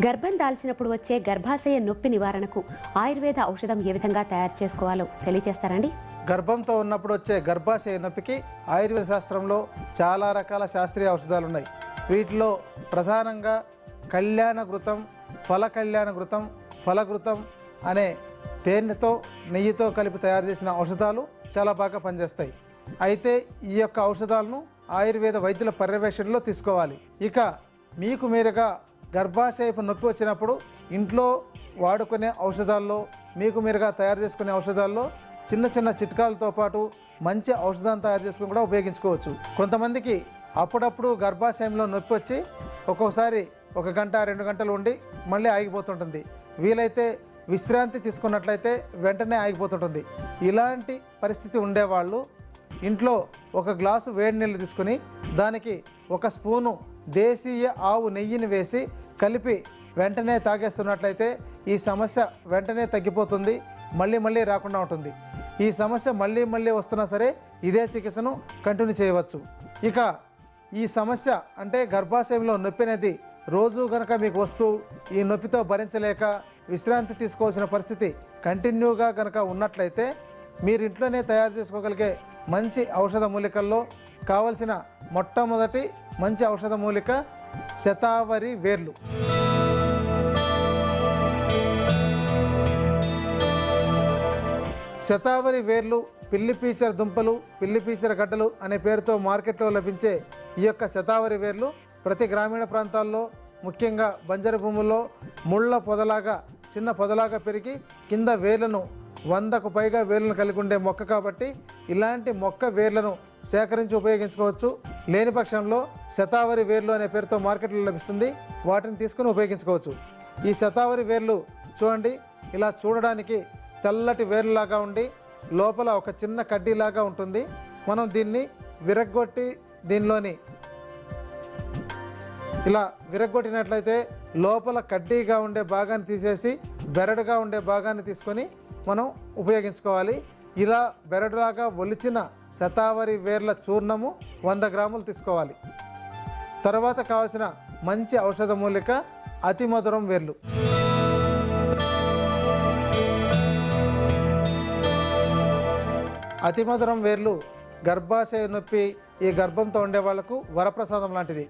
గర్భం దాల్చినప్పుడు వచ్చే గర్భాశయ నొప్పి నివారణకు ఆయుర్వేద ఔషధం ఏ విధంగా తయారు చేసుకోవాలో తెలియజేస్తారండి? గర్భంతో ఉన్నప్పుడు వచ్చే గర్భాశయ నొప్పికి ఆయుర్వేద శాస్త్రంలో చాలా రకాల శాస్త్రీయ ఔషధాలు ఉన్నాయి. వీటిలో ప్రధానంగా కళ్యాణఘృతం, ఫలకళ్యాణఘృతం, ఫలఘృతం అనే తేనెతో నెయ్యితో కలిపి తయారు చేసిన ఔషధాలు చాలా బాగా పనిచేస్తాయి. అయితే ఈ యొక్క ఔషధాలను ఆయుర్వేద వైద్యుల పర్యవేక్షణలో తీసుకోవాలి. ఇక మీకు మీరుగా గర్భాశయపు నొప్పి వచ్చినప్పుడు ఇంట్లో వాడుకునే ఔషధాల్లో, మీకు మీరుగా తయారు చేసుకునే ఔషధాల్లో చిన్న చిన్న చిట్కాలతో పాటు మంచి ఔషధాన్ని తయారు చేసుకుని కూడా ఉపయోగించుకోవచ్చు. కొంతమందికి అప్పుడప్పుడు గర్భాశయంలో నొప్పి వచ్చి ఒక్కొక్కసారి 1 గంట 2 గంటలు ఉండి మళ్ళీ ఆగిపోతుంటుంది. వీలైతే విశ్రాంతి తీసుకున్నట్లయితే వెంటనే ఆగిపోతుంటుంది. ఇలాంటి పరిస్థితి ఉండేవాళ్ళు ఇంట్లో 1 గ్లాసు వేడి నీళ్ళు తీసుకుని దానికి 1 స్పూను దేశీయ ఆవు నెయ్యిని వేసి కలిపి వెంటనే తాగేస్తున్నట్లయితే ఈ సమస్య వెంటనే తగ్గిపోతుంది, మళ్ళీ రాకుండా ఉంటుంది. ఈ సమస్య మళ్ళీ వస్తున్నా సరే ఇదే చికిత్సను కంటిన్యూ చేయవచ్చు. ఇక ఈ సమస్య అంటే గర్భాశయంలో నొప్పి అనేది రోజు కనుక మీకు వస్తూ ఈ నొప్పితో భరించలేక విశ్రాంతి తీసుకోవాల్సిన పరిస్థితి కంటిన్యూగా కనుక ఉన్నట్లయితే మీరు ఇంట్లోనే తయారు చేసుకోగలిగే మంచి ఔషధ మూలికల్లో కావలసిన మొట్టమొదటి మంచి ఔషధ మూలిక శతావరి వేర్లు. శతావరి వేర్లు, పిల్లిపీచర దుంపలు, పిల్లిపీచర గడ్డలు అనే పేరుతో మార్కెట్లో లభించే ఈ యొక్క శతావరి వేర్లు ప్రతి గ్రామీణ ప్రాంతాల్లో ముఖ్యంగా బంజరు భూముల్లో ముళ్ళ పొదలాగా చిన్న పొదలాగా పెరిగి కింద వేర్లను 100కు పైగా వేర్లను కలిగి ఉండే మొక్క కాబట్టి ఇలాంటి మొక్క వేర్లను సేకరించి ఉపయోగించుకోవచ్చు. లేని పక్షంలో శతావరి వేర్లు అనే పేరుతో మార్కెట్లో లభిస్తుంది, వాటిని తీసుకుని ఉపయోగించుకోవచ్చు. ఈ శతావరి వేర్లు చూడండి, ఇలా చూడడానికి తెల్లటి వేర్లులాగా ఉండి లోపల ఒక చిన్న కడ్డీలాగా ఉంటుంది. మనం దీన్ని విరగ్గొట్టి దీనిలోని ఇలా విరగ్గొట్టినట్లయితే లోపల కడ్డీగా ఉండే భాగాన్ని తీసేసి బెరడుగా ఉండే భాగాన్ని తీసుకొని మనం ఉపయోగించుకోవాలి. ఇలా బెరడులాగా ఒలిచిన శతావరి వేర్ల చూర్ణము 100 గ్రాములు తీసుకోవాలి. తర్వాత కావాల్సిన మంచి ఔషధ మూలిక అతి మధురం వేర్లు. అతి మధురం వేర్లు గర్భాశయ నొప్పి, ఈ గర్భంతో ఉండే వాళ్లకు వరప్రసాదం లాంటిది.